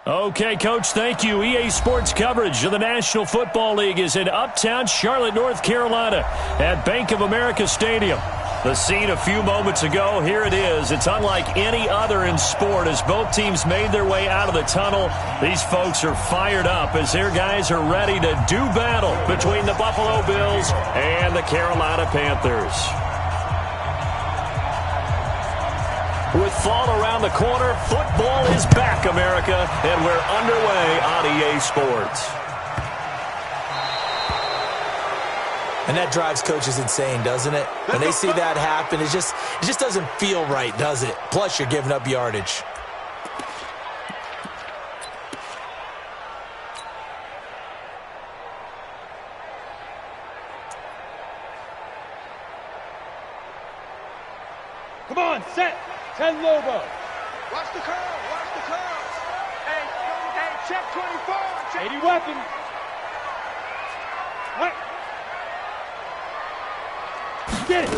Okay, Coach, thank you. EA Sports coverage of the National Football League is in Uptown Charlotte, North Carolina at Bank of America Stadium. The scene a few moments ago, here it is. It's unlike any other in sport as both teams made their way out of the tunnel. These folks are fired up as their guys are ready to do battle between the Buffalo Bills and the Carolina Panthers. With fall around the corner, football is back, America, and we're underway on EA Sports. And that drives coaches insane, doesn't it? When they see that happen, it just doesn't feel right, does it? Plus, you're giving up yardage. Come on, set. 10 Lobo. Watch the curl. Watch the curls. Hey, check 24. Check 80 weapon. What? Get it.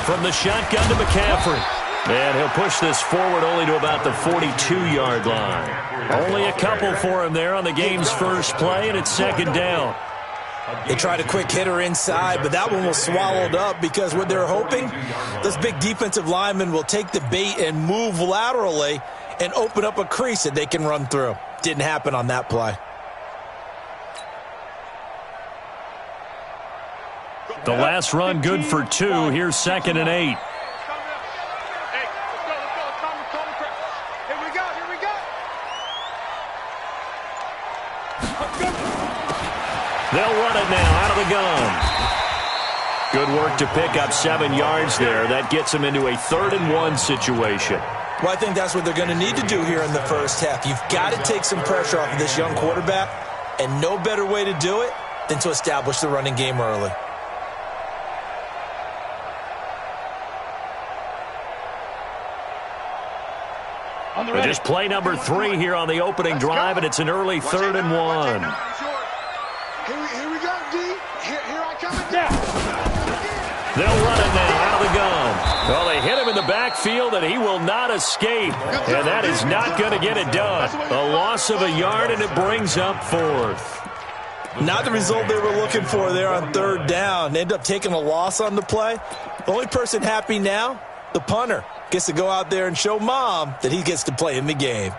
From the shotgun to McCaffrey. And he'll push this forward only to about the 42-yard line. Only a couple for him there on the game's first play, and it's second down. They tried a quick hitter inside, but that one was swallowed up because what they're hoping, this big defensive lineman will take the bait and move laterally and open up a crease that they can run through. Didn't happen on that play. The last run good for 2. Here's 2nd and 8. They'll run it now out of the gun. Good work to pick up 7 yards there. That gets them into a 3rd and 1 situation. Well, I think that's what they're going to need to do here in the first half. You've got to take some pressure off of this young quarterback, and no better way to do it than to establish the running game early. Just play number 3 here on the opening drive, and it's an early 3rd and 1. Here we go, D. Here I come again. They'll run it now out of the gun. Well, they hit him in the backfield, and he will not escape. And that is not going to get it done. A loss of a yard, and it brings up 4th. Not the result they were looking for there on 3rd down. They end up taking a loss on the play. The only person happy now, the punter, gets to go out there and show Mom that he gets to play in the game.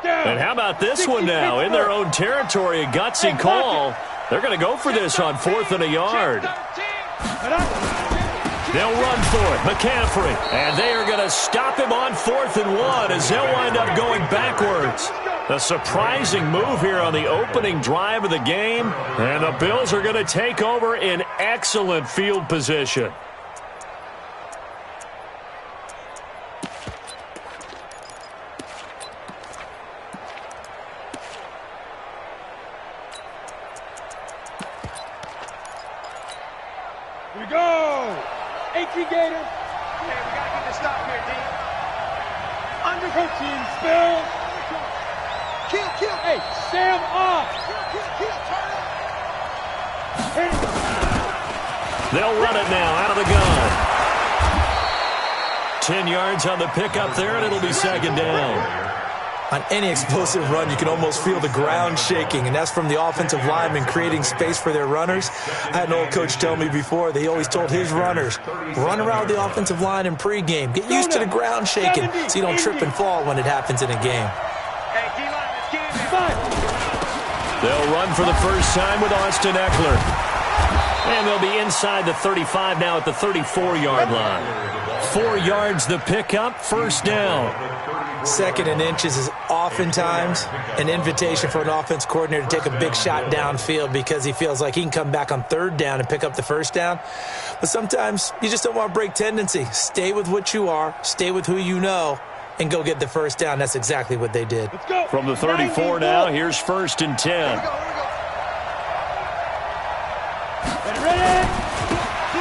And how about this one now? In their own territory, a gutsy call. They're going to go for this on 4th and a yard. They'll run for it. McCaffrey. And they are going to stop him on 4th and 1 as they'll wind up going backwards. A surprising move here on the opening drive of the game. And the Bills are going to take over in excellent field position. Here we go. AT Gator. Yeah, we got to get this stop here, D. Under protein spill. Kill. Hey, Sam off. Kill. Turn it. They'll run it now out of the gun. 10 yards on the pickup there, and it'll be 2nd down. On any explosive run, you can almost feel the ground shaking, and that's from the offensive linemen creating space for their runners. I had an old coach tell me before that he always told his runners, run around the offensive line in pregame. Get used to the ground shaking so you don't trip and fall when it happens in a game. They'll run for the first time with Austin Eckler. And they'll be inside the 35 now at the 34-yard line. 4 yards the pickup, 1st down. 2nd and inches is oftentimes an invitation for an offense coordinator to take a big shot downfield because he feels like he can come back on 3rd down and pick up the 1st down. But sometimes you just don't want to break tendency. Stay with what you are, stay with who you know, and go get the 1st down. That's exactly what they did. From the 34 now, here's 1st and 10.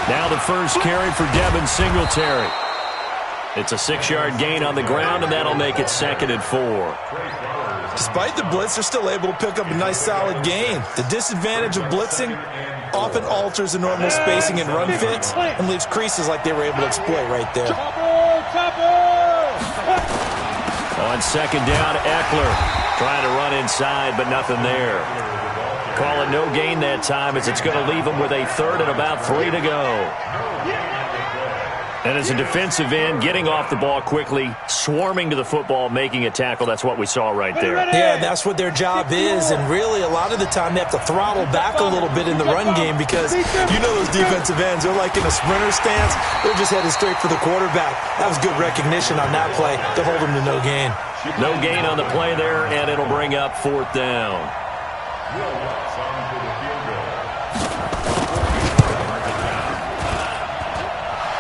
Now the first carry for Devin Singletary. It's a 6-yard gain on the ground, and that'll make it 2nd and 4. Despite the blitz, they're still able to pick up a nice solid gain. The disadvantage of blitzing often alters the normal spacing and run fits and leaves creases like they were able to exploit right there. On second down, Eckler trying to run inside, but nothing there. Call it no gain that time as it's going to leave him with a third and about 3 to go. And as a defensive end, getting off the ball quickly, swarming to the football, making a tackle, that's what we saw right there. Yeah, that's what their job is, and really a lot of the time they have to throttle back a little bit in the run game because you know those defensive ends, they're like in a sprinter stance. They're just headed straight for the quarterback. That was good recognition on that play to hold them to no gain. No gain on the play there, and it'll bring up 4th down.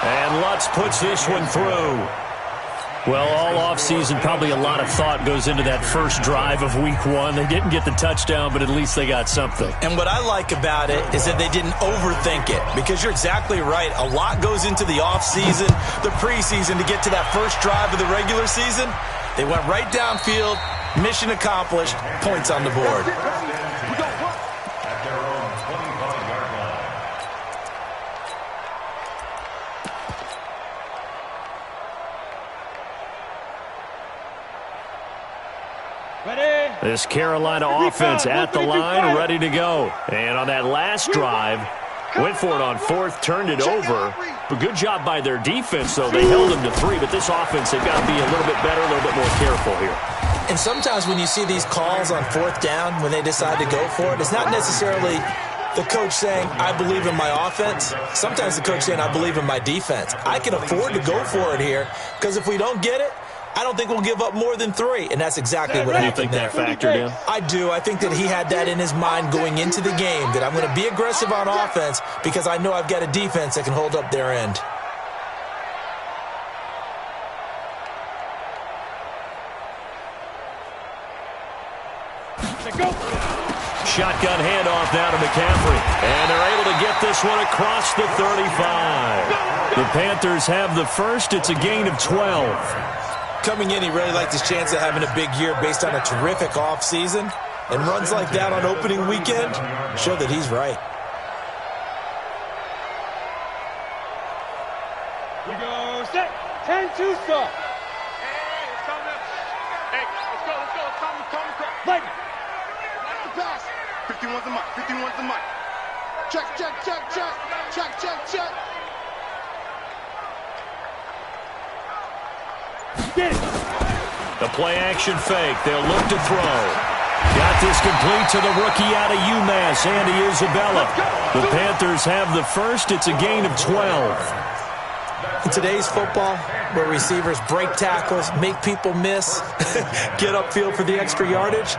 And Lutz puts this one through. Well, all offseason, probably a lot of thought goes into that first drive of week 1. They didn't get the touchdown, but at least they got something. And what I like about it is that they didn't overthink it, because you're exactly right. A lot goes into the offseason, the preseason to get to that first drive of the regular season. They went right downfield, mission accomplished, points on the board. This Carolina offense at the line, ready to go. And on that last drive, went for it on 4th, turned it over. But good job by their defense, though. They held them to 3, but this offense, they've got to be a little bit better, a little bit more careful here. And sometimes when you see these calls on 4th down, when they decide to go for it, it's not necessarily the coach saying, I believe in my offense. Sometimes the coach saying, I believe in my defense. I can afford to go for it here, because if we don't get it, I don't think we'll give up more than 3, and that's exactly what happened there. Do you think that factored in? I do. I think that he had that in his mind going into the game, that I'm going to be aggressive on offense because I know I've got a defense that can hold up their end. Shotgun handoff now to McCaffrey. And they're able to get this one across the 35. The Panthers have the first. It's a gain of 12. Coming in, he really liked his chance of having a big year based on a terrific offseason. And runs like that on opening weekend show that he's right. We go set. 10-2 stop. Hey, it's coming up. Hey, let's go. It's coming. Like the pass. 51's the mic. Check. The play action fake. They'll look to throw. Got this complete to the rookie out of UMass, Andy Isabella. The Panthers have the first. It's a gain of 12. In today's football, where receivers break tackles, make people miss, get upfield for the extra yardage,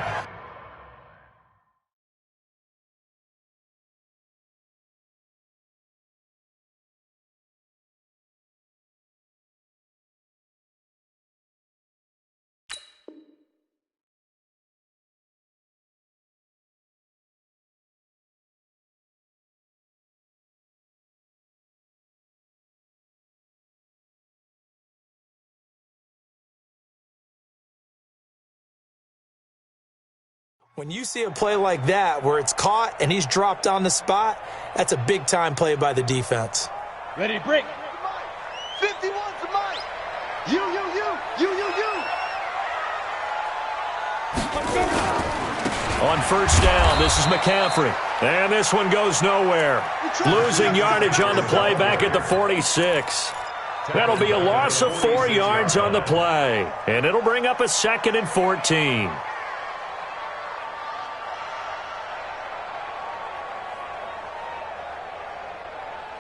when you see a play like that where it's caught and he's dropped on the spot, that's a big-time play by the defense. Ready, break. 51's the mic. You. On first down, this is McCaffrey. And this one goes nowhere. Losing yardage on the play back at the 46. That'll be a loss of 4 yards on the play. And it'll bring up a 2nd and 14.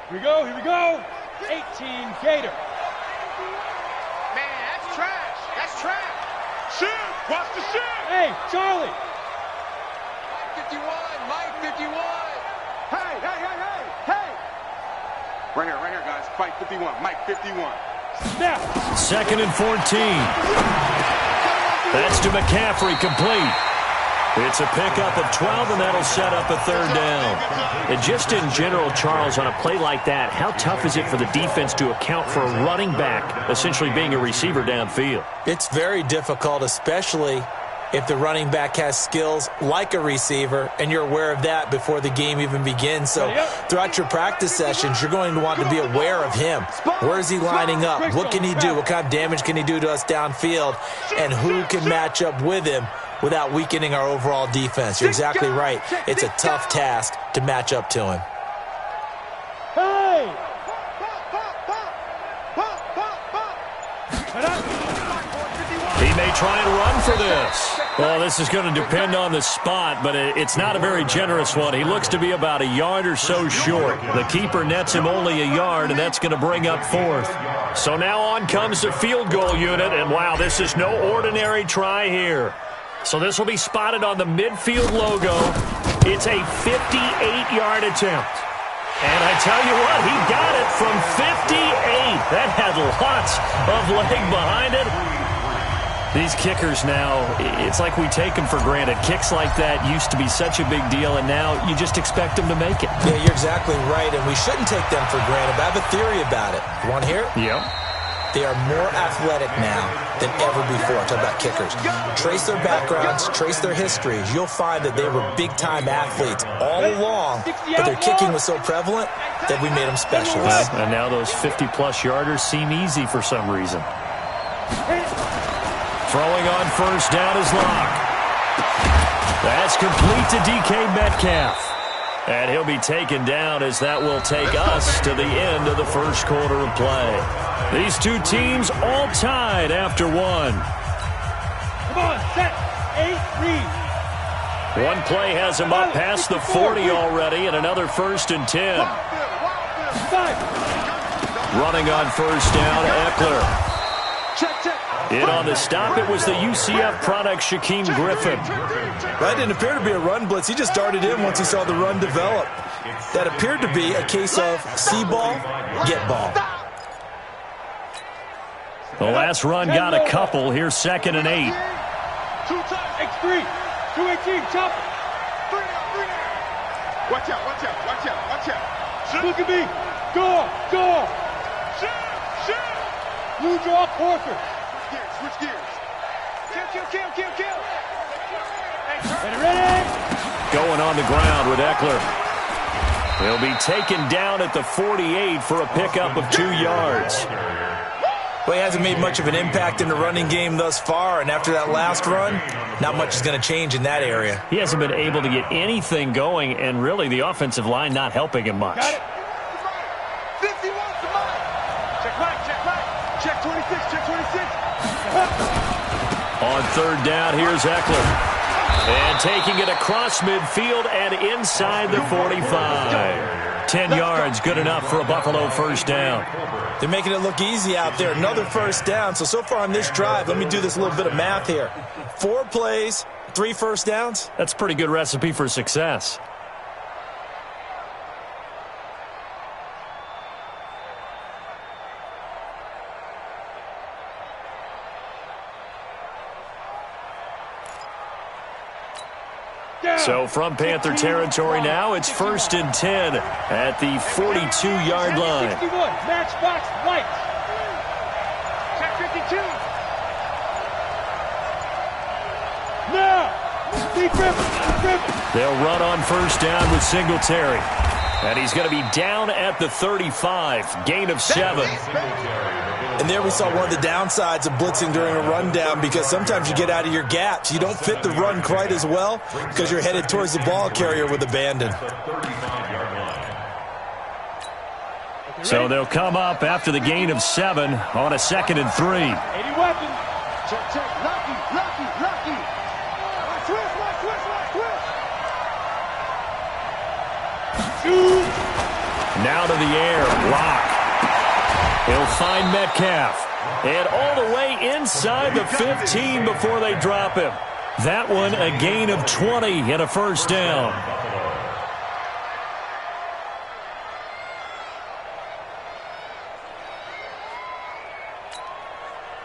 Here we go. 18 Gator. Man, that's trash. Shoot. Watch the shoot. Hey, Charlie. Mike 51. Hey. Right here, guys. Fight 51. Mike 51. Snap. 2nd and 14. That's to McCaffrey, complete. It's a pickup of 12, and that'll set up a 3rd down. And just in general, Charles, on a play like that, how tough is it for the defense to account for a running back essentially being a receiver downfield? It's very difficult, especially if the running back has skills like a receiver, and you're aware of that before the game even begins. So throughout your practice sessions, you're going to want to be aware of him. Where is he lining up? What can he do? What kind of damage can he do to us downfield? And who can match up with him without weakening our overall defense? You're exactly right. It's a tough task to match up to him. Hey! He may try and run for this. Well, this is going to depend on the spot, but it's not a very generous one. He looks to be about a yard or so short. The keeper nets him only a yard, and that's going to bring up fourth. So now on comes the field goal unit, and wow, this is no ordinary try here. So this will be spotted on the midfield logo. It's a 58-yard attempt. And I tell you what, he got it from 58. That had lots of leg behind it. These kickers now, it's like we take them for granted. Kicks like that used to be such a big deal, and now you just expect them to make it. Yeah, you're exactly right, and we shouldn't take them for granted. But I have a theory about it. You want to hear it? Yep. They are more athletic now than ever before. I'm talking about kickers. Trace their backgrounds, trace their histories. You'll find that they were big-time athletes all along, but their kicking was so prevalent that we made them specialists. And now those 50-plus yarders seem easy for some reason. Throwing on first down is Locke. That's complete to DK Metcalf. And he'll be taken down as that will take us to the end of the first quarter of play. These two teams all tied after one. Come on, set, 8, read. One play has him up past the 40 already, and another 1st and 10. 5. Running on first down, Eckler. Check. In on the stop, it was the UCF product, Shaquem Griffin. That didn't appear to be a run blitz. He just darted in once he saw the run develop. That appeared to be a case of see ball, get ball. The last run got a couple. Here's 2nd and 8. X3, 218, chop. Watch out. Look at me. Go. Blue draw, Porter. Switch gears. Kill. Ready? Going on the ground with Eckler. He'll be taken down at the 48 for a pickup of 2 yards. Well, he hasn't made much of an impact in the running game thus far, and after that last run, not much is going to change in that area. He hasn't been able to get anything going, and really the offensive line not helping him much. Got it. 51 to mine. Check right. Check 26. On 3rd down, here's Eckler. And taking it across midfield and inside the 45. 10 yards, good enough for a Buffalo first down. They're making it look easy out there. Another first down. So far on this drive, let me do this little bit of math here. 4 plays, 3 first downs. That's a pretty good recipe for success. So from Panther territory now, it's 1st and 10 at the 42-yard line. 61, matchbox white. Check 52. Now, Steve Griffin. They'll run on first down with Singletary. And he's going to be down at the 35, gain of 7. And there we saw one of the downsides of blitzing during a rundown, because sometimes you get out of your gaps. You don't fit the run quite as well because you're headed towards the ball carrier with abandon. So they'll come up after the gain of 7 on a 2nd and 3. 80 weapons. Check. Lucky. Now to the air, Locke. He'll find Metcalf. And all the way inside the 15 before they drop him. That one a gain of 20 and a first down.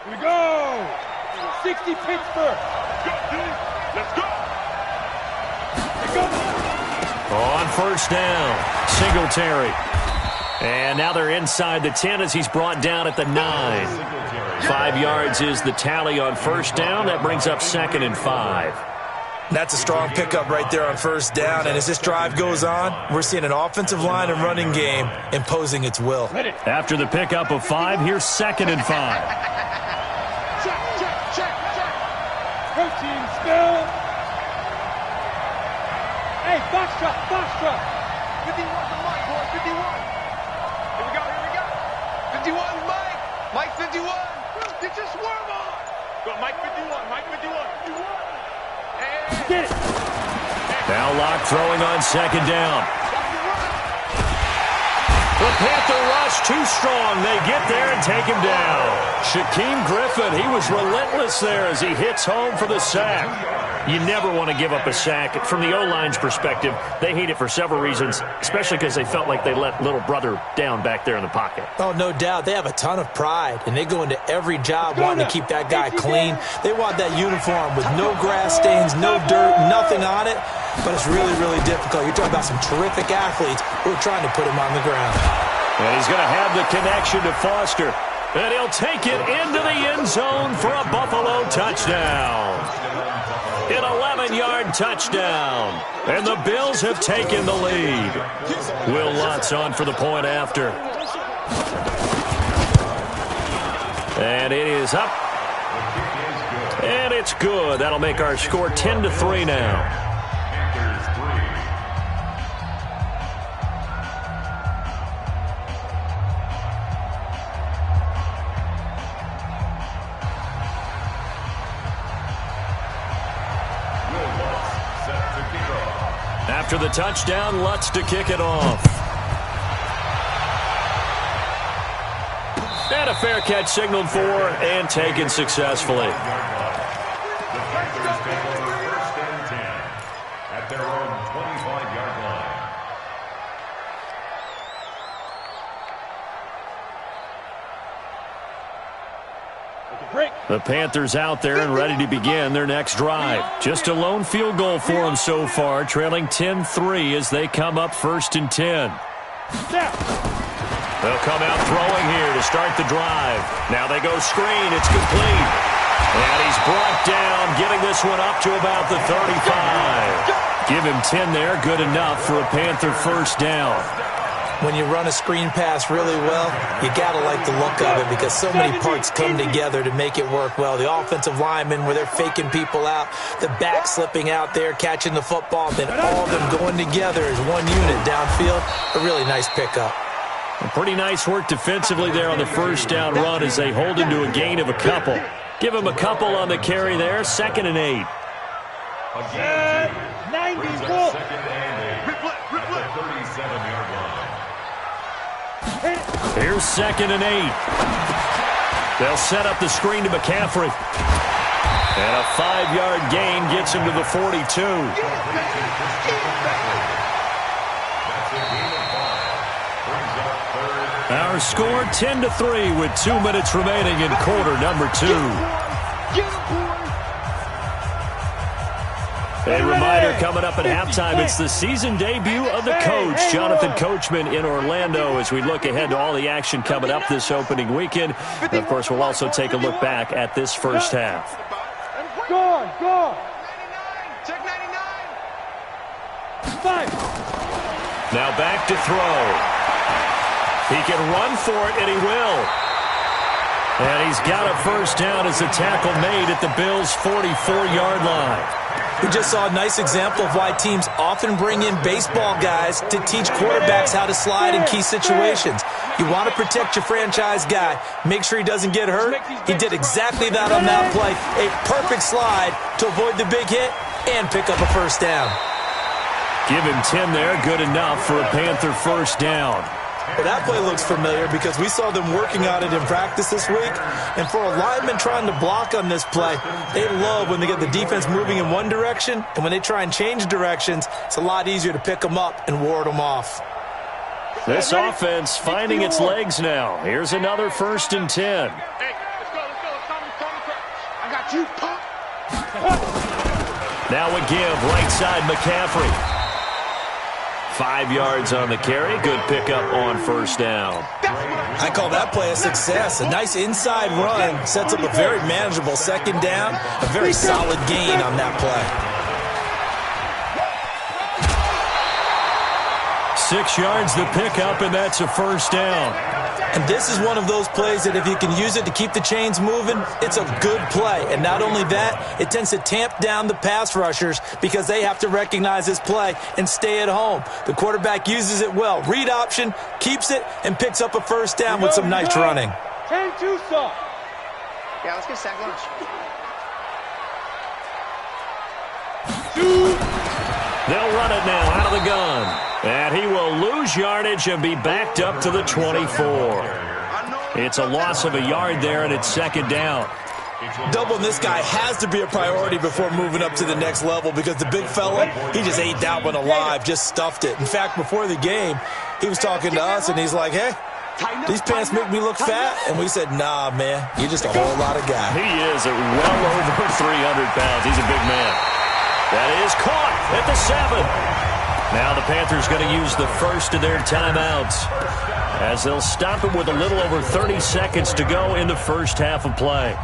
Here we go. 60 Pittsburgh. Let's go. On first down, Singletary. And now they're inside the 10 as he's brought down at the 9. 5 yards is the tally on first down. That brings up 2nd and 5. That's a strong pickup right there on first down. And as this drive goes on, we're seeing an offensive line and running game imposing its will. After the pickup of 5, here's 2nd and 5. Check. Protein spill. Hey, box truck. 51 to Mike, boy, 51. Here we go. 51, Mike. Mike 51. Get your swerve on. Go, Mike 51. Get it. Now Locke throwing on 2nd down. The Panther rush too strong. They get there and take him down. Shaquem Griffin, he was relentless there as he hits home for the sack. You never want to give up a sack. From the O-line's perspective, they hate it for several reasons, especially because they felt like they let little brother down back there in the pocket. Oh, no doubt. They have a ton of pride, and they go into every job wanting to keep that guy clean. They want that uniform with no grass stains, no dirt, nothing on it, but it's really, really difficult. You're talking about some terrific athletes who are trying to put him on the ground. And he's going to have the connection to Foster, and he'll take it into the end zone for a Buffalo touchdown. An 11-yard touchdown. And the Bills have taken the lead. Will Lutz on for the point after. And it is up. And it's good. That'll make our score 10-3 now. After the touchdown, Lutz to kick it off. And a fair catch signaled for and taken successfully. At their own 25-yard line. The Panthers out there and ready to begin their next drive. Just a lone field goal for them so far, trailing 10-3 as they come up 1st and 10. They'll come out throwing here to start the drive. Now they go screen. It's complete. And he's brought down, getting this one up to about the 35. Give him 10 there, good enough for a Panther first down. When you run a screen pass really well, you got to like the look of it because so many parts come together to make it work well. The offensive linemen, where they're faking people out, the back slipping out there, catching the football, then all of them going together as one unit downfield. A really nice pickup. Pretty nice work defensively there on the first down run as they hold him to a gain of a couple. Give him a couple on the carry there, 2nd and 8. 94. Here's 2nd and 8. They'll set up the screen to McCaffrey. And a 5-yard gain gets him to the 42. Our score 10-3 with 2 minutes remaining in quarter number 2. A reminder coming up at halftime, it's the season debut of the coach, Jonathan Coachman, in Orlando, as we look ahead to all the action coming up this opening weekend. And of course, we'll also take a look back at this first half. Go. 99. Check 99. 5. Now back to throw. He can run for it, and he will. And he's got a first down as the tackle made at the Bills' 44-yard line. We just saw a nice example of why teams often bring in baseball guys to teach quarterbacks how to slide in key situations. You want to protect your franchise guy. Make sure he doesn't get hurt. He did exactly that on that play. A perfect slide to avoid the big hit and pick up a first down. Give him 10 there, good enough for a Panther first down. Well, that play looks familiar because we saw them working on it in practice this week. And for a lineman trying to block on this play, they love when they get the defense moving in one direction. And when they try and change directions, it's a lot easier to pick them up and ward them off. This offense finding its legs now. Here's another 1st and 10. Hey, let's go. I got you, pop. Now a give, right side McCaffrey. 5 yards on the carry. Good pickup on first down. I call that play a success. A nice inside run sets up a very manageable second down. A very solid gain on that play. 6 yards the pickup, and that's a first down. And this is one of those plays that if you can use it to keep the chains moving, it's a good play. And not only that, it tends to tamp down the pass rushers because they have to recognize this play and stay at home. The quarterback uses it well. Read option, keeps it, and picks up a first down with some nice running. 10-2 soft. Yeah, let's get a sack lunch. They'll run it now out of the gun. And he will lose yardage and be backed up to the 24. It's a loss of a yard there, and it's second down. Doubling this guy has to be a priority before moving up to the next level because the big fella, he just ate that one alive, just stuffed it. In fact, before the game, he was talking to us, and he's like, hey, these pants make me look fat. And we said, nah, man, you're just a whole lot of guy. He is at well over 300 pounds. He's a big man. That is caught at the 7. Now the Panthers going to use the first of their timeouts as they'll stop it with a little over 30 seconds to go in the first half of play.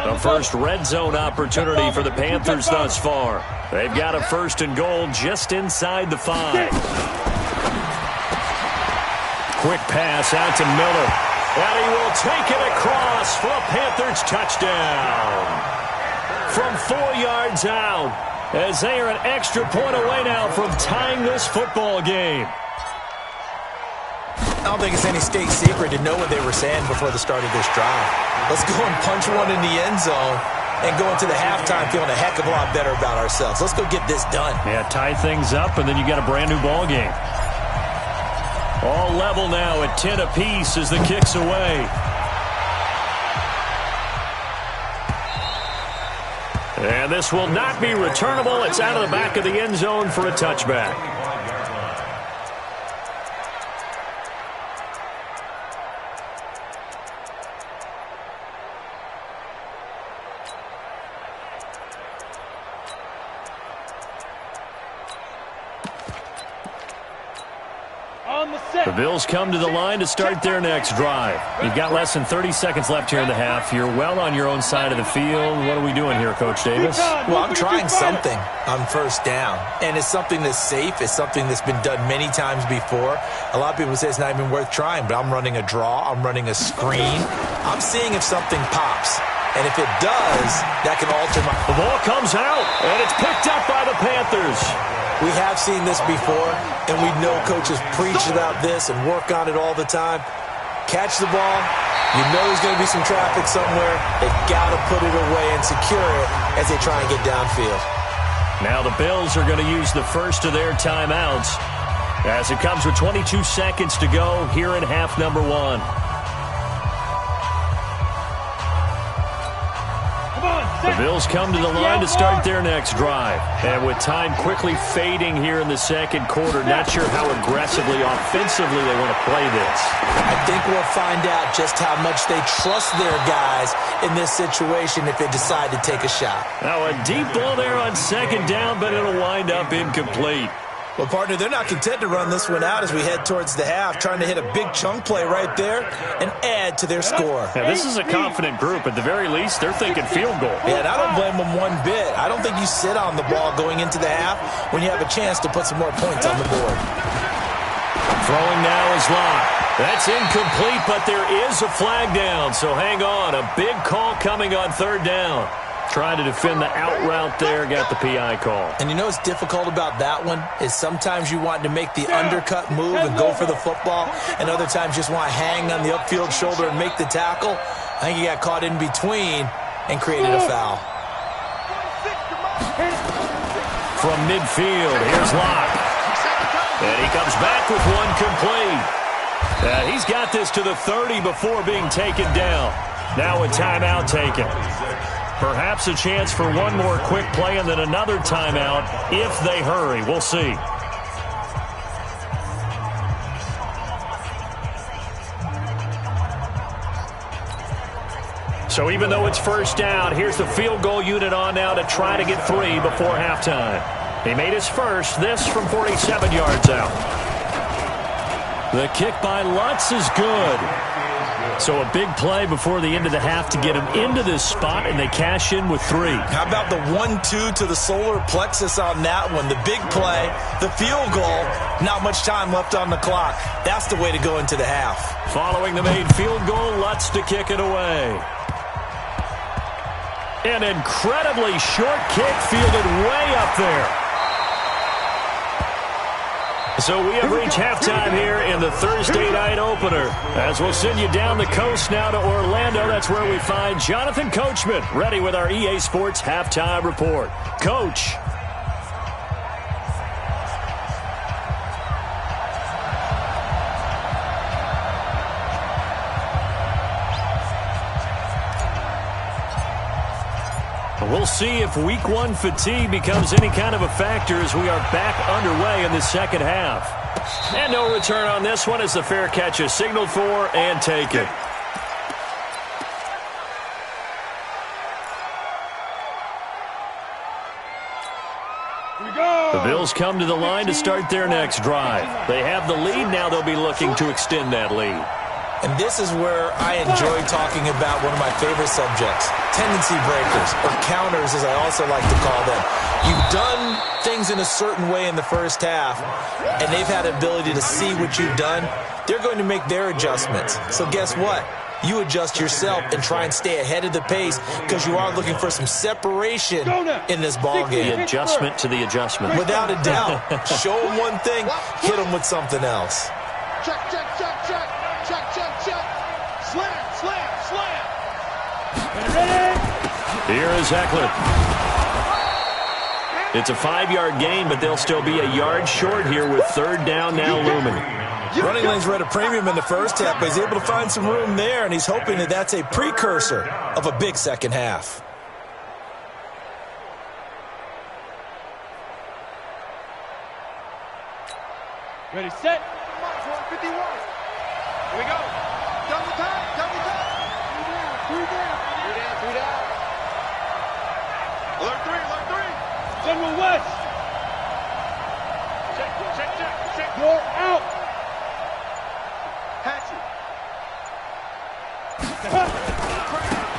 The first red zone opportunity for the Panthers thus far. They've got a first and goal just inside the 5. Quick pass out to Miller. And he will take it across for a Panthers touchdown. From 4 yards out, as they are an extra point away now from tying this football game. I don't think it's any state secret to know what they were saying before the start of this drive. Let's go and punch one in the end zone and go into the halftime feeling a heck of a lot better about ourselves. Let's go get this done. Yeah, tie things up, and then you got a brand new ball game. All level now at 10 apiece as the kick's away. And this will not be returnable. It's out of the back of the end zone for a touchback. The Bills come to the line to start their next drive. You've got less than 30 seconds left here in the half. You're well on your own side of the field. What are we doing here, Coach Davis? Well, I'm trying something on first down, and it's something that's safe. It's something that's been done many times before. A lot of people say it's not even worth trying, but I'm running a draw. I'm running a screen. I'm seeing if something pops. And if it does, that can alter my... The ball comes out, and it's picked up by the Panthers. We have seen this before, and we know coaches preach about this and work on it all the time. Catch the ball. You know there's going to be some traffic somewhere. They've got to put it away and secure it as they try and get downfield. Now the Bills are going to use the first of their timeouts as it comes with 22 seconds to go here in half number 1. The Bills come to the line to start their next drive. And with time quickly fading here in the second quarter, not sure how aggressively, offensively they want to play this. I think we'll find out just how much they trust their guys in this situation if they decide to take a shot. Now a deep ball there on second down, but it'll wind up incomplete. Well, partner, they're not content to run this one out as we head towards the half, trying to hit a big chunk play right there and add to their score. Yeah, this is a confident group. At the very least, they're thinking field goal. Yeah, and I don't blame them one bit. I don't think you sit on the ball going into the half when you have a chance to put some more points on the board. Throwing now is Locke. That's incomplete, but there is a flag down, so hang on. A big call coming on third down. Trying to defend the out route there, got the PI call. And you know what's difficult about that one is sometimes you want to make the undercut move and go for the football, and other times just want to hang on the upfield shoulder and make the tackle. I think he got caught in between and created a foul. From midfield, here's Locke. And he comes back with one complete. He's got this to the 30 before being taken down. Now a timeout taken. Perhaps a chance for one more quick play and then another timeout if they hurry. We'll see. So even though it's first down, here's the field goal unit on now to try to get 3 before halftime. He made his first, this from 47 yards out. The kick by Lutz is good. So a big play before the end of the half to get him into this spot, and they cash in with 3. How about the 1-2 to the solar plexus on that one? The big play, the field goal, not much time left on the clock. That's the way to go into the half. Following the made field goal, Lutz to kick it away. An incredibly short kick fielded way up there. So we have reached halftime here in the Thursday night opener. As we'll send you down the coast now to Orlando, that's where we find Jonathan Coachman, ready with our EA Sports Halftime Report. Coach. We'll see if Week 1 fatigue becomes any kind of a factor as we are back underway in the second half. And no return on this one as the fair catch is signaled for and taken. The Bills come to the line to start their next drive. They have the lead. Now they'll be looking to extend that lead. And this is where I enjoy talking about one of my favorite subjects, tendency breakers, or counters as I also like to call them. You've done things in a certain way in the first half, and they've had the ability to see what you've done. They're going to make their adjustments. So guess what? You adjust yourself and try and stay ahead of the pace because you are looking for some separation in this ball game. The adjustment to the adjustment. Without a doubt. Show them one thing, hit them with something else. Check, check, check, check. Check, check, check. Slam, slam, slam. Ready? Here is Eckler. It's a 5-yard gain, but they'll still be a yard short here with third down now looming. Running lanes were at a premium in the first half, but he's able to find some room there, and he's hoping that that's a precursor of a big second half. Ready, set. 51. Here we go. Double time, double time. 3 down. 3 down. Alert 3, alert 3. General West. Check, check, check, check. You're out. Hatchet.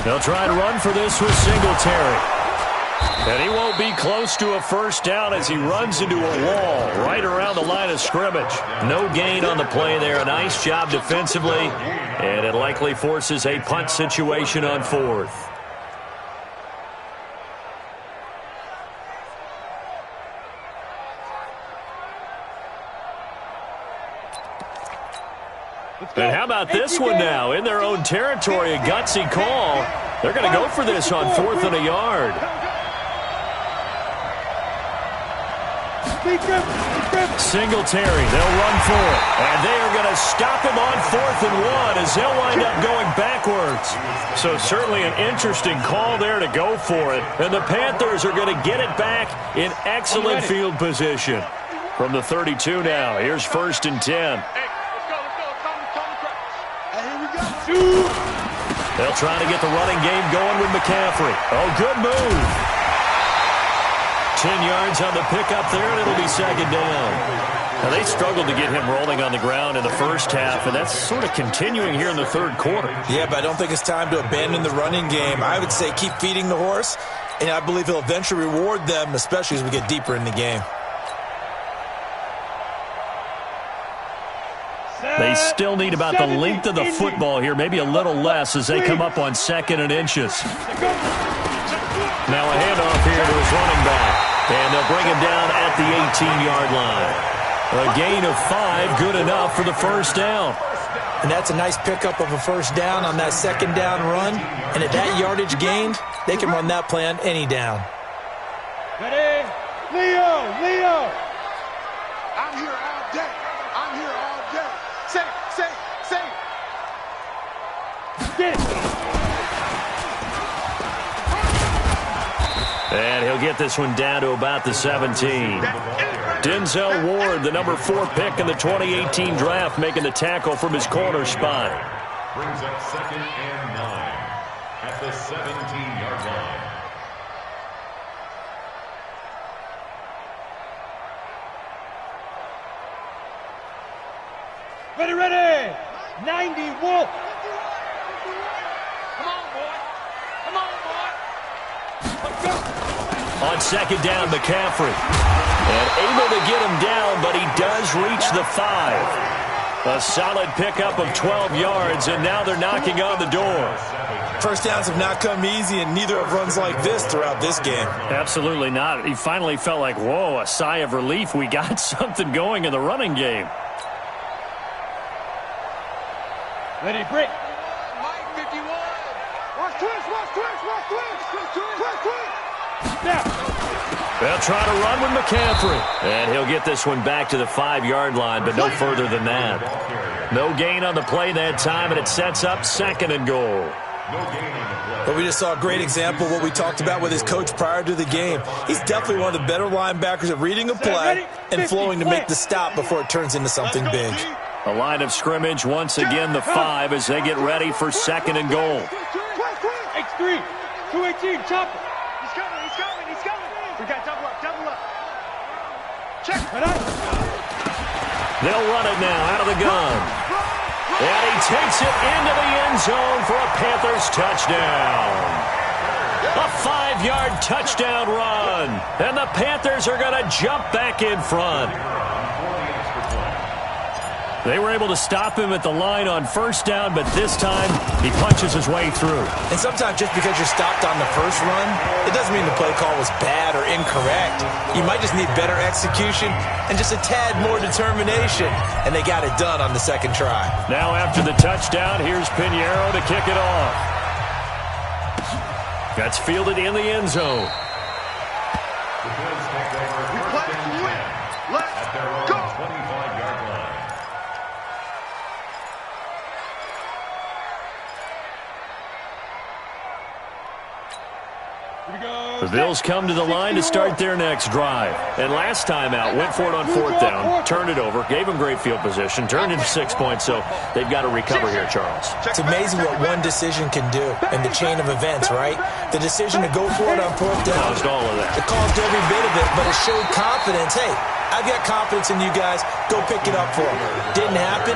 They'll try to run for this with Singletary. And he won't be close to a first down as he runs into a wall right around the line of scrimmage. No gain on the play there. A nice job defensively. And it likely forces a punt situation on 4th. And how about this one now? In their own territory, a gutsy call. They're going to go for this on 4th and a yard. Singletary, they'll run for it. And they are going to stop him on 4th and 1 as they'll wind up going backwards. So certainly an interesting call there to go for it. And the Panthers are going to get it back in excellent field position. From the 32 now, here's 1st and 10. They'll try to get the running game going with McCaffrey. Oh, good move. 10 yards on the pickup there, and it'll be second down. Now, they struggled to get him rolling on the ground in the first half, and that's sort of continuing here in the third quarter. Yeah, but I don't think it's time to abandon the running game. I would say keep feeding the horse, and I believe he'll eventually reward them, especially as we get deeper in the game. They still need about the length of the football here, maybe a little less as they come up on 2nd and inches. Now a handoff here to his running back, and they'll bring him down at the 18-yard line. A gain of 5, good enough for the first down. And that's a nice pickup of a first down on that second down run. And at that yardage gained, they can run that play on any down. Ready? Leo! I'm here all day. I'm here all day. Say. Get it. And he'll get this one down to about the 17. Denzel Ward, the number 4 pick in the 2018 draft, making the tackle from his corner spot. Brings up 2nd and 9. the 17-yard line. Ready, ready! 90, Wolf! Come on, boy. Come on, boy. Let's go. On second down, McCaffrey. And able to get him down, but he does reach the 5. A solid pickup of 12 yards, and now they're knocking on the door. First downs have not come easy, and neither have runs like this throughout this game. Absolutely not. He finally felt like, whoa, a sigh of relief. We got something going in the running game. Ready, break! Mike 51. Watch twist, watch twist, watch twist! Twist, twist! Now! They'll try to run with McCaffrey. And he'll get this one back to the 5-yard line, but no further than that. No gain on the play that time, and it sets up second and goal. But we just saw a great example of what we talked about with his coach prior to the game. He's definitely one of the better linebackers at reading a play and flowing to make the stop before it turns into something big. A line of scrimmage, once again the 5 as they get ready for second and goal. X3, 218, chopper. He's coming, he's coming, he's coming. We got double up, double up. Check. They'll run it now out of the gun. And he takes it into the end zone for a Panthers touchdown. A 5-yard touchdown run. And the Panthers are going to jump back in front. They were able to stop him at the line on first down, but this time he punches his way through. And sometimes just because you're stopped on the first run, it doesn't mean the play call was bad or incorrect. You might just need better execution and just a tad more determination, and they got it done on the second try. Now after the touchdown, here's Pinheiro to kick it off. That's fielded in the end zone. We play to win. Let's go. 25-yard line. The Bills come to the line to start their next drive. And last time out, went for it on fourth down, turned it over, gave them great field position, turned into 6 points, so they've got to recover here, Charles. It's amazing what one decision can do in the chain of events, right? The decision to go for it on fourth down. Caused all of that. It caused every bit of it, but it showed confidence. Hey, I've got confidence in you guys. Go pick it up for them. Didn't happen.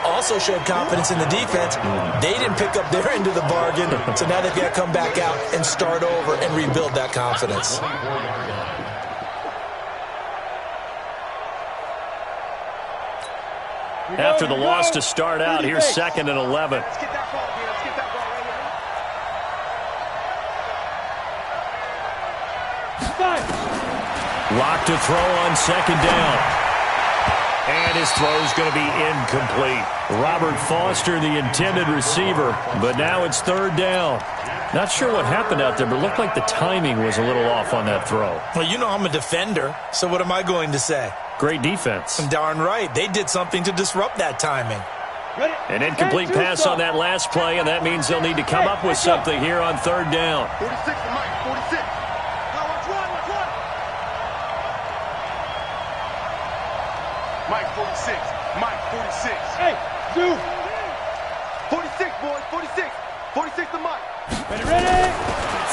Also showed confidence in the defense. They didn't pick up their end of the bargain, so now they've got to come back out and start over and rebuild that confidence. After the loss to start out, here's second and 11. Let's get that ball, dude. Let's get that ball right here. Locked to throw on second down. And his throw's going to be incomplete. Robert Foster, the intended receiver, but now it's third down. Not sure what happened out there, but it looked like the timing was a little off on that throw. Well, you know I'm a defender, so what am I going to say? Great defense. Darn right. They did something to disrupt that timing. An incomplete pass on that last play, and that means they'll need to come up with something here on third down. 46 to Mike, 46. Now let's run, let's run. Mike 46, Mike 46. Hey, Zoo. 46, boys, 46. 46 to Mike. Ready, ready.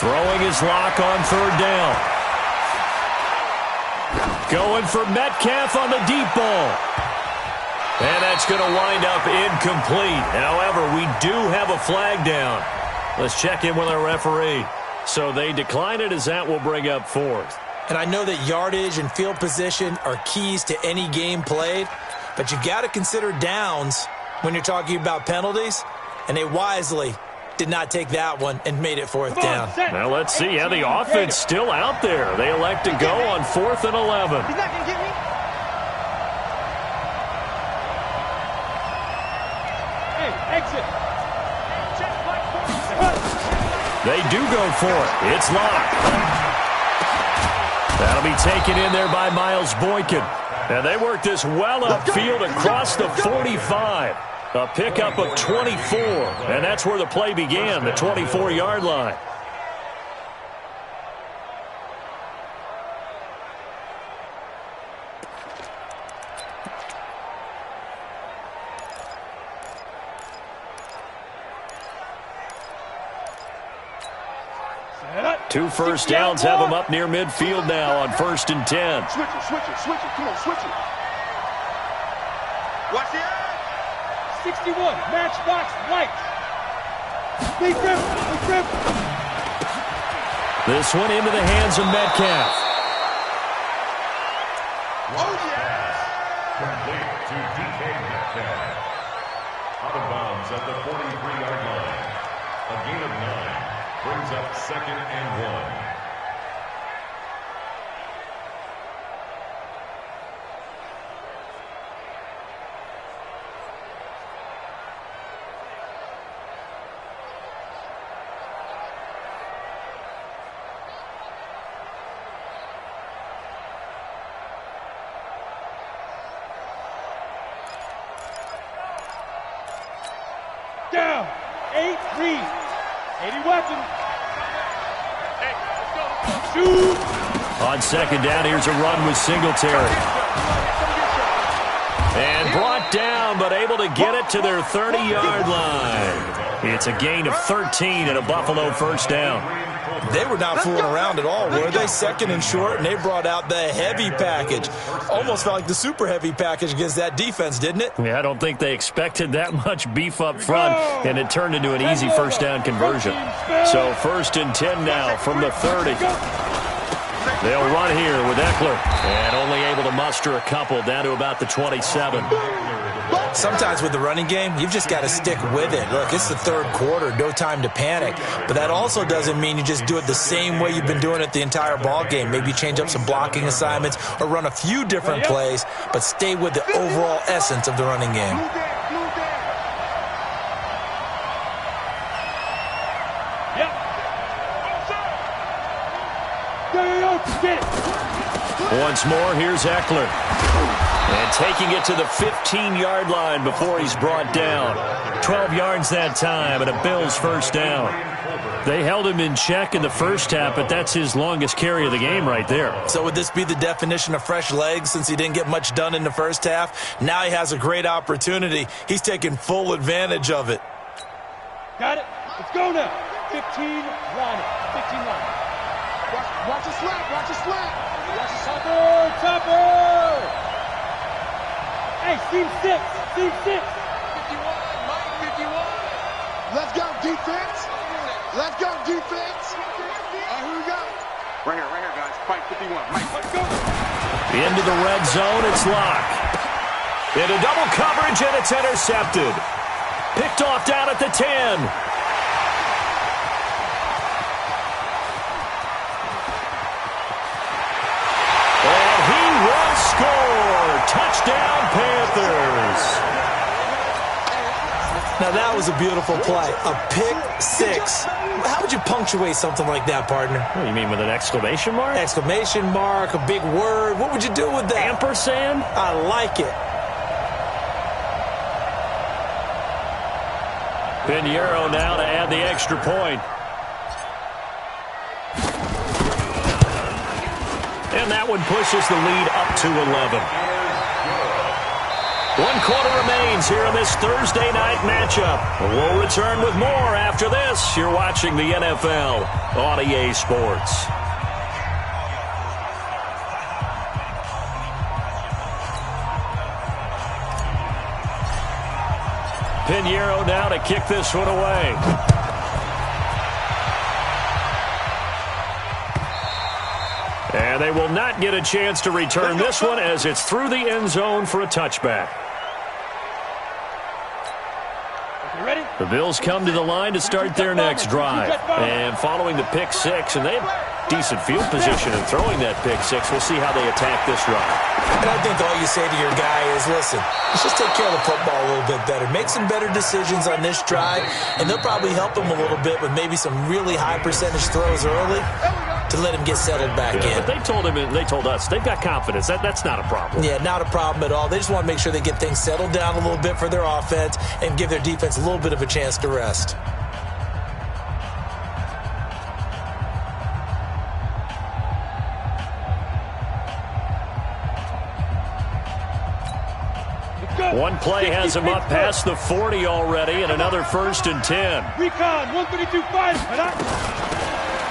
Throwing his lock on third down. Going for Metcalf on the deep ball. And that's going to wind up incomplete. However, we do have a flag down. Let's check in with our referee. So they decline it as that will bring up fourth. And I know that yardage and field position are keys to any game played, but you've got to consider downs when you're talking about penalties, and they wisely did not take that one and made it fourth down. Now let's see how the offense still out there. They elect to go on 4th and 11. He's not going to get me. Hey, exit. They do go for it. It's locked. That'll be taken in there by Miles Boykin. And they work this well upfield across the 45. A pickup of 24. And that's where the play began, the 24-yard line. 2 first downs have him up near midfield now on 1st and 10. Switch it, switch it, switch it. Come on, switch it. Watch the eye. 61, matchbox lights. Big rip. This one into the hands of Metcalf. Oh, yeah. Complete to DK Metcalf. Out of bounds at the 43-yard line. A gain of 9 brings up 2nd and 1. Down. 8-3. 80 weapons. Hey, let's go. Shoot. On 2nd down, here's a run with Singletary. And brought down, but able to get it to their 30-yard line. It's a gain of 13 and a Buffalo first down. They were not fooling around at all, were they? 2nd and short, and they brought out the heavy package. Almost felt like the super heavy package against that defense, didn't it? Yeah, I don't think they expected that much beef up front, and it turned into an easy first down conversion. So 1st and 10 now from the 30. They'll run here with Eckler, and only able to muster a couple down to about the 27. Sometimes with the running game, you've just got to stick with it. Look, it's the 3rd quarter, no time to panic. But that also doesn't mean you just do it the same way you've been doing it the entire ball game. Maybe change up some blocking assignments or run a few different plays, but stay with the overall essence of the running game. Get it. Once more, here's Eckler. And taking it to the 15-yard line before he's brought down. 12 yards that time, and a Bills first down. They held him in check in the first half, but that's his longest carry of the game right there. So would this be the definition of fresh legs since he didn't get much done in the first half? Now he has a great opportunity. He's taking full advantage of it. Got it. Let's go now. 15 line. 15 line. Watch the slant. Watch the slant. Watch the topper. Hey, seam 6. Seam 6. 51, Mike, 51. Let's go, defense. Let's go, defense. Here we go. Right here, guys. Fight 51. Mike, let's go. Into the red zone, it's Locke. Into double coverage, and it's intercepted. Picked off down at the 10. And he will score. Touchdown, Panthers. Now that was a beautiful play. A pick 6. How would you punctuate something like that, partner? What do you mean, with an exclamation mark? Exclamation mark, a big word. What would you do with that? Ampersand? I like it. Pinheiro now to add the extra point. And that one pushes the lead up to 11. 1 quarter remains here in this Thursday night matchup. We'll return with more after this. You're watching the NFL on EA Sports. Pinheiro now to kick this one away. And they will not get a chance to return this one as it's through the end zone for a touchback. Ready? The Bills come to the line to start their next drive. And following the pick 6, and they have decent field position in throwing that pick 6. We'll see how they attack this drive. And I think all you say to your guy is, listen, let's just take care of the football a little bit better. Make some better decisions on this drive, and they'll probably help him a little bit with maybe some really high percentage throws early to let him get settled back in. But they told us, they've got confidence. That's not a problem. Yeah, not a problem at all. They just want to make sure they get things settled down a little bit for their offense and give their defense a little bit of a chance to rest. One play has him up past the 40 already, and another 1st and 10. Recon, 132 fighting.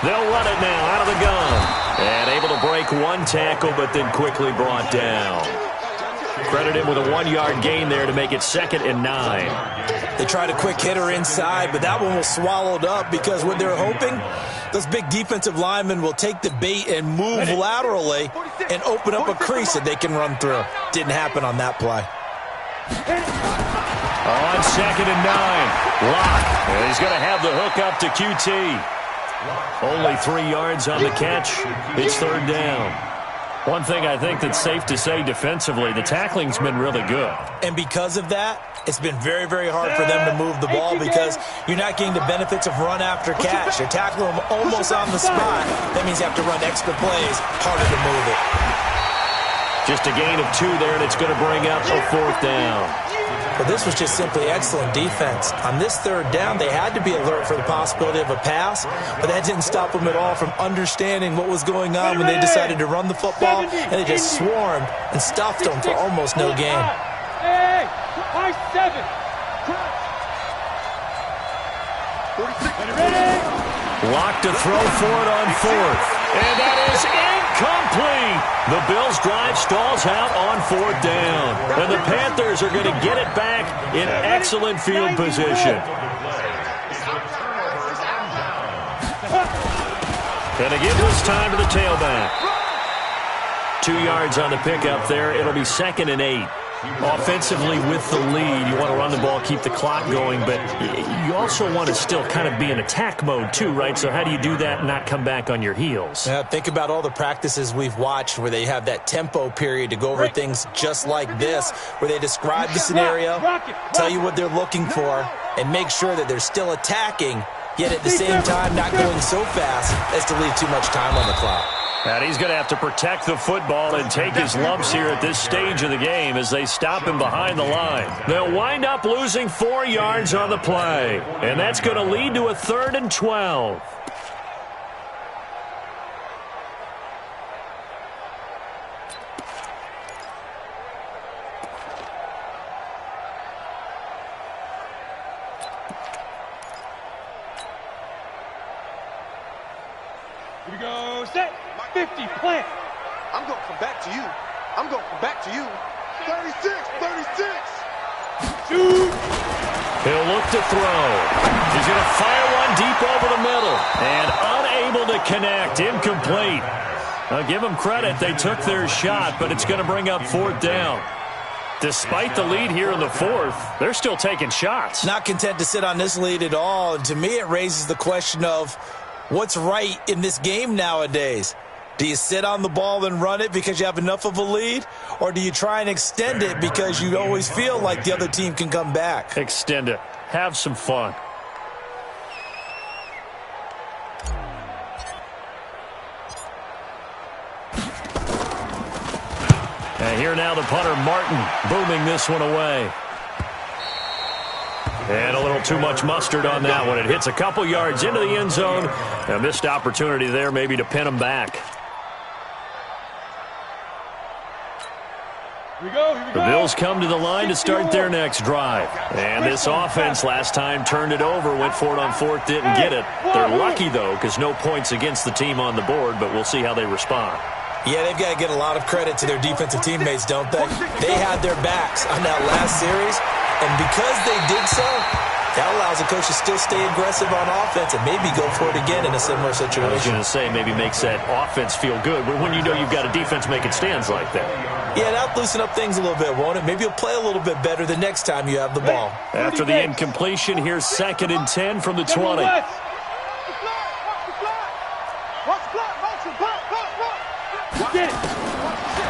They'll run it now out of the gun. And able to break one tackle, but then quickly brought down. Credit him with a 1-yard gain there to make it 2nd and 9. They tried a quick hitter inside, but that one was swallowed up because what they're hoping, those big defensive linemen will take the bait and move laterally and open up a crease that they can run through. Didn't happen on that play. On 2nd and 9, Locke. And he's going to have the hook up to QT. Only 3 yards on the catch. It's 3rd down. One thing I think that's safe to say defensively, the tackling's been really good. And because of that, it's been very, very hard for them to move the ball because you're not getting the benefits of run after catch. You're tackling them almost on the spot. That means you have to run extra plays, harder to move it. Just a gain of 2 there, and it's going to bring up a 4th down. But this was just simply excellent defense. On this 3rd down, they had to be alert for the possibility of a pass, but that didn't stop them at all from understanding what was going on when they decided to run the football, and they just swarmed and stuffed them for almost no gain. Hey, high 7. Locke to throw for it on 4th. And that is incomplete. The Bills' drive stalls out on 4th down. And the Panthers are going to get it back in excellent field position. And they give this time to the tailback. 2 yards on the pickup there. It'll be 2nd and 8. Offensively with the lead, you want to run the ball, keep the clock going, but you also want to still kind of be in attack mode too, right? So how do you do that and not come back on your heels? Yeah, think about all the practices we've watched where they have that tempo period to go over things just like this, where they describe the scenario, tell you what they're looking for, and make sure that they're still attacking, yet at the same time not going so fast as to leave too much time on the clock. And he's going to have to protect the football and take his lumps here at this stage of the game as they stop him behind the line. They'll wind up losing 4 yards on the play. And that's going to lead to a 3rd and 12. Here we go, set. 50, plant. I'm going to come back to you. I'm going to come back to you. 36, 36. Shoot. He'll look to throw. He's going to fire one deep over the middle. And unable to connect. Incomplete. I'll give them credit. They took their shot, but it's going to bring up 4th down. Despite the lead here in the 4th, they're still taking shots. Not content to sit on this lead at all. And to me, it raises the question of what's right in this game nowadays. Do you sit on the ball and run it because you have enough of a lead? Or do you try and extend it because you always feel like the other team can come back? Extend it. Have some fun. And here now the punter, Martin, booming this one away. And a little too much mustard on that one. It hits a couple yards into the end zone. A missed opportunity there maybe to pin him back. Here we go. The Bills come to the line to start their next drive. And this offense last time turned it over, went for it on 4th, didn't get it. They're lucky, though, because no points against the team on the board, but we'll see how they respond. Yeah, they've got to get a lot of credit to their defensive teammates, don't they? They had their backs on that last series, and because they did so, that allows the coach to still stay aggressive on offense and maybe go for it again in a similar situation. I was going to say maybe makes that offense feel good, but when you know you've got a defense making stands like that. Yeah, that'll loosen up things a little bit, won't it? Maybe you'll play a little bit better the next time you have the ball. After the incompletion, here's 2nd and 10 from the 20.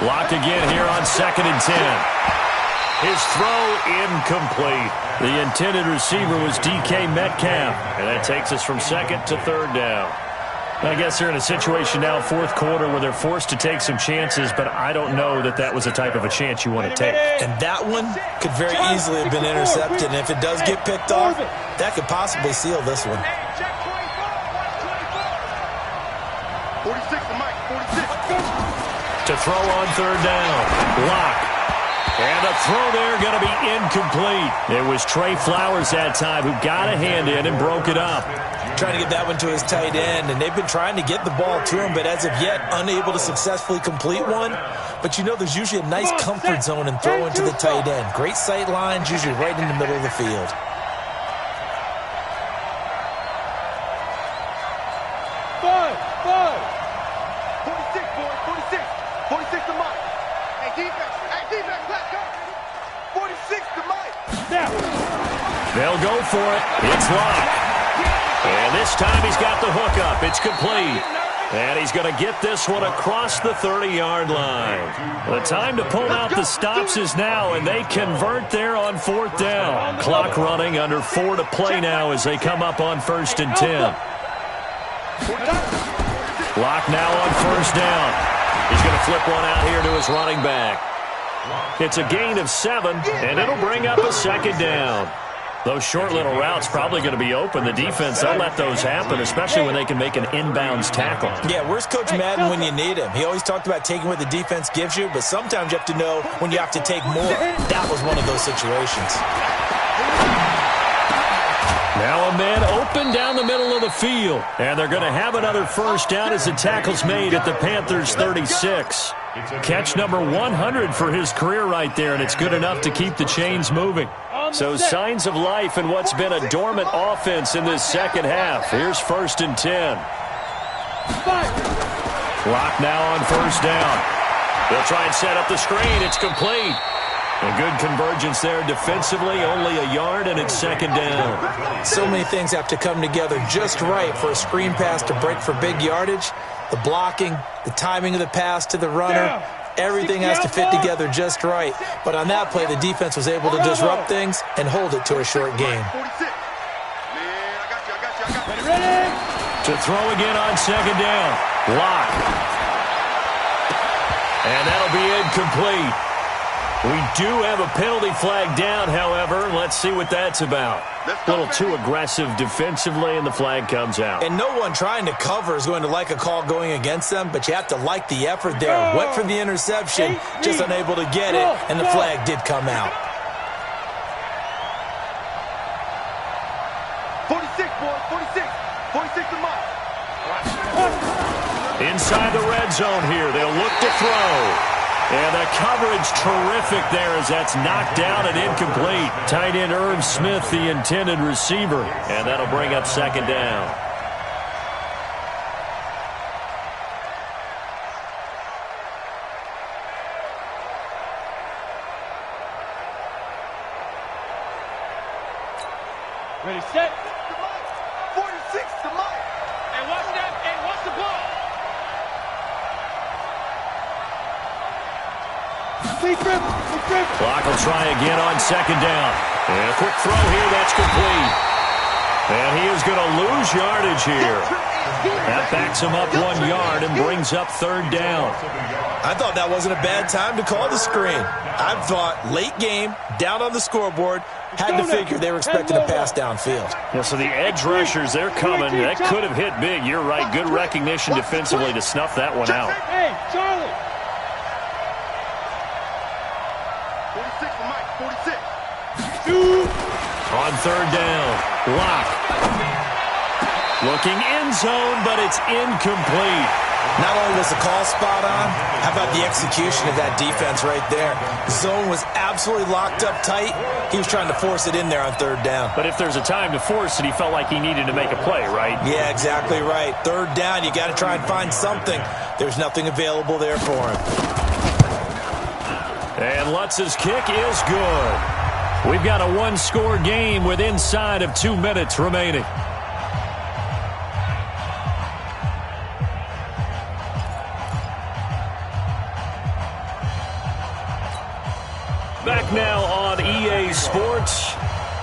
Locked again here on 2nd and 10. His throw incomplete. The intended receiver was DK Metcalf. And that takes us from 2nd to 3rd down. I guess they're in a situation now, 4th quarter, where they're forced to take some chances, but I don't know that that was the type of a chance you want to take. And that one could very easily have been intercepted. And if it does get picked off, that could possibly seal this one. 46 to Mike, 46. To throw on 3rd down. Locke. And the throw there going to be incomplete. It was Trey Flowers that time who got a hand in and broke it up. trying to get that one to his tight end, and they've been trying to get the ball to him, but as of yet, unable to successfully complete one. But you know there's usually a nice comfort zone in throwing to the tight end. Great sight lines, usually right in the middle of the field. Five. 46, boys, 46. 46 to Mike. Hey, defense, let's go. 46 to Mike. Now. They'll go for it. It's Locke. And this time he's got the hook up. It's complete. And he's going to get this one across the 30-yard line. The time to pull out the stops is now, and they convert there on 4th down. Clock running, under 4 to play now as they come up on 1st and 10. Locke now on 1st down. He's going to flip one out here to his running back. It's a gain of 7, and it'll bring up a 2nd down. Those short little routes probably going to be open. The defense, they'll let those happen, especially when they can make an inbounds tackle. Yeah, where's Coach Madden when you need him? He always talked about taking what the defense gives you, but sometimes you have to know when you have to take more. That was one of those situations. Now a man open down the middle of the field. And they're going to have another 1st down as the tackle's made at the Panthers' 36. Catch number 100 for his career right there, and it's good enough to keep the chains moving. So signs of life in what's been a dormant offense in this second half. Here's 1st and 10. Locke now on 1st down. They'll try and set up the screen. It's complete. A good convergence there defensively, only a yard, and it's 2nd down. So many things have to come together just right for a screen pass to break for big yardage. The blocking, the timing of the pass to the runner, everything has to fit together just right. But on that play, the defense was able to disrupt things and hold it to a short game. To throw again on 2nd down. Locke. And that'll be incomplete. We do have a penalty flag down, however. Let's see what that's about. A little too aggressive defensively, and the flag comes out. And no one trying to cover is going to like a call going against them, but you have to like the effort there. Went for the interception, just unable to get it, and the flag did come out. 46, boys, 46. 46 to Mike. Inside the red zone here. They'll look to throw. And the coverage terrific there as that's knocked down and incomplete. Tight end Irv Smith, the intended receiver. And that'll bring up 2nd down. Ready, set. 46 to Mike. And watch that. And watch the ball. Clock will try again on 2nd down. And a quick throw here, that's complete. And he is going to lose yardage here. That backs him up 1 yard and brings up 3rd down. I thought that wasn't a bad time to call the screen. I thought late game, down on the scoreboard, had to figure they were expecting a pass downfield. Yeah, so the edge rushers, they're coming. That could have hit big. You're right. Good recognition defensively to snuff that one out. Hey, Charlie. 46 to Mike, 46. On 3rd down, Locke. Looking end zone, but it's incomplete. Not only was the call spot on, how about the execution of that defense right there? The zone was absolutely locked up tight. He was trying to force it in there on 3rd down. But if there's a time to force it, he felt like he needed to make a play, right? Yeah, exactly right. 3rd down, you got to try and find something. There's nothing available there for him. And Lutz's kick is good. We've got a 1-score game with inside of 2 minutes remaining. Back now on EA Sports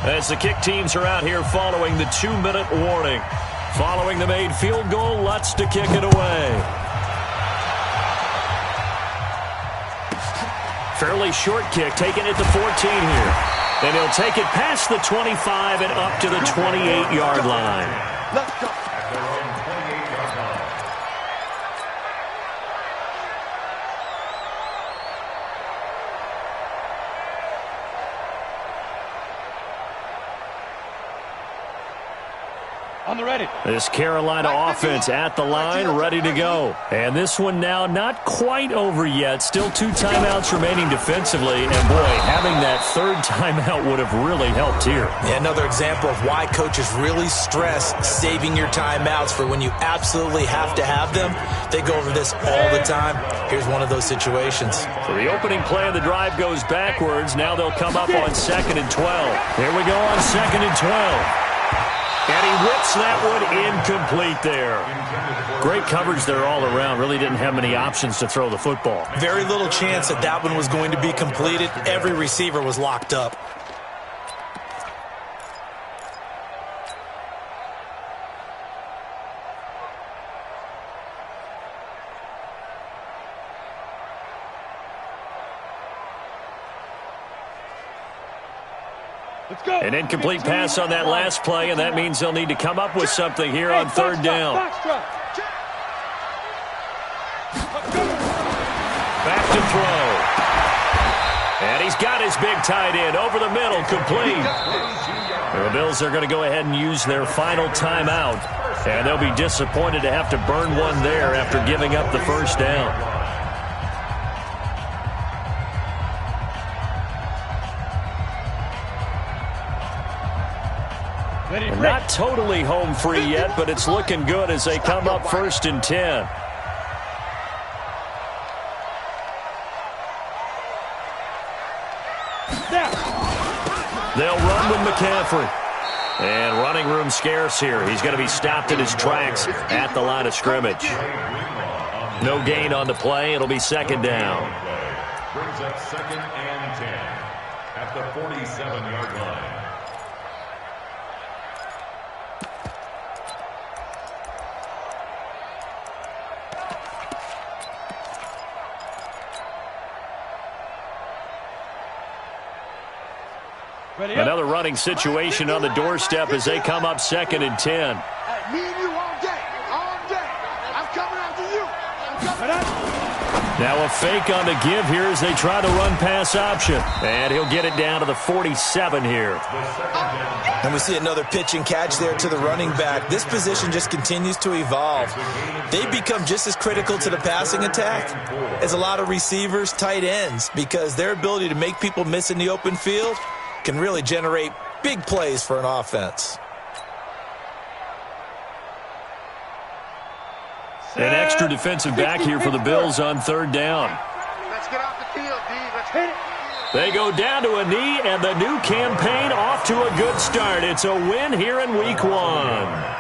as the kick teams are out here following the 2-minute warning. Following the made field goal, Lutz to kick it away. Fairly short kick, taking it to 14 here. And he'll take it past the 25 and up to the 28-yard line. Let's go. On the This Carolina offense at the line, ready to go. And this one now not quite over yet. Still 2 timeouts remaining defensively. And, boy, having that 3rd timeout would have really helped here. Yeah, another example of why coaches really stress saving your timeouts for when you absolutely have to have them. They go over this all the time. Here's one of those situations. So the opening play of the drive goes backwards. Now they'll come up on 2nd and 12. Here we go on 2nd and 12. And he whips that one incomplete there. Great coverage there all around. Really didn't have many options to throw the football. Very little chance that that one was going to be completed. Every receiver was locked up. An incomplete pass on that last play, and that means they'll need to come up with something here on 3rd down. Back to throw. And he's got his big tight end over the middle, complete. The Bills are going to go ahead and use their final timeout, and they'll be disappointed to have to burn one there after giving up the 1st down. And not totally home free yet, but it's looking good as they come up 1st and 10. They'll run with McCaffrey. And running room scarce here. He's going to be stopped in his tracks at the line of scrimmage. No gain on the play. It'll be 2nd down. Brings up 2nd and 10 at the 47-yard line. Another running situation on the doorstep as they come up 2nd and 10. Me and you all day. I'm coming after you. Now a fake on the give here as they try the run-pass option. And he'll get it down to the 47 here. And we see another pitch and catch there to the running back. This position just continues to evolve. They become just as critical to the passing attack as a lot of receivers, tight ends, because their ability to make people miss in the open field can really generate big plays for an offense. An extra defensive back here for the Bills on 3rd down. Let's get off the field, D. Let's hit it. They go down to a knee, and the new campaign off to a good start. It's a win here in Week 1.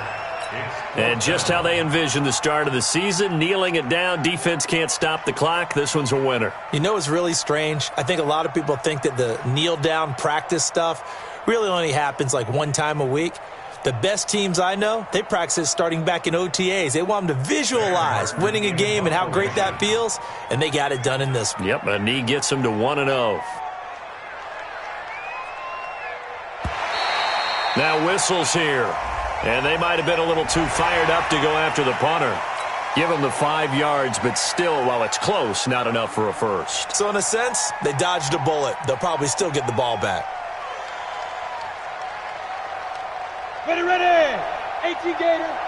And just how they envision the start of the season, kneeling it down, defense can't stop the clock. This one's a winner. You know what's really strange? I think a lot of people think that the kneel-down practice stuff really only happens like 1 time a week. The best teams I know, they practice starting back in OTAs. They want them to visualize winning a game and how great that feels, and they got it done in this one. Yep, a knee gets them to 1-0. Now whistles here. And they might have been a little too fired up to go after the punter. Give them the 5 yards, but still, while it's close, not enough for a first. So in a sense, they dodged a bullet. They'll probably still get the ball back. Ready. 18 Gator.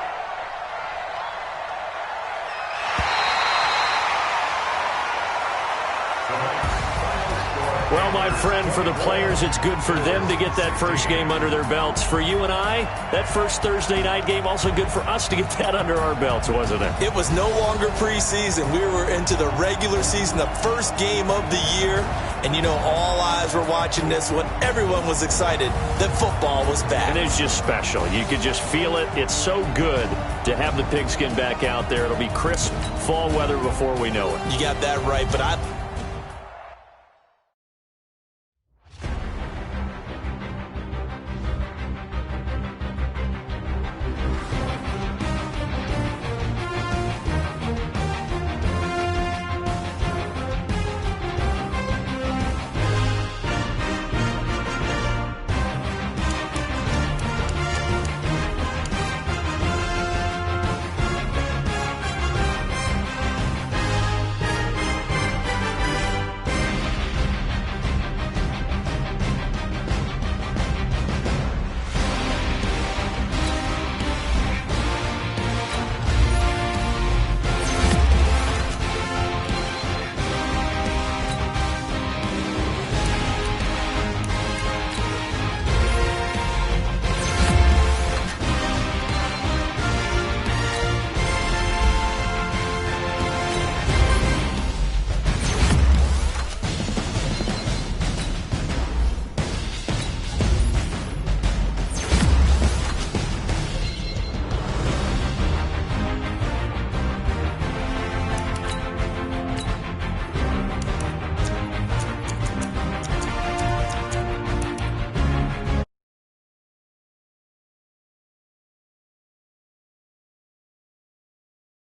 Well, my friend, for the players, it's good for them to get that first game under their belts. For you and I, that first Thursday night game, also good for us to get that under our belts, wasn't it? It was no longer preseason. We were into the regular season, the first game of the year. And, you know, all eyes were watching this one. Everyone was excited that football was back. And it's just special. You could just feel it. It's so good to have the pigskin back out there. It'll be crisp fall weather before we know it. You got that right, but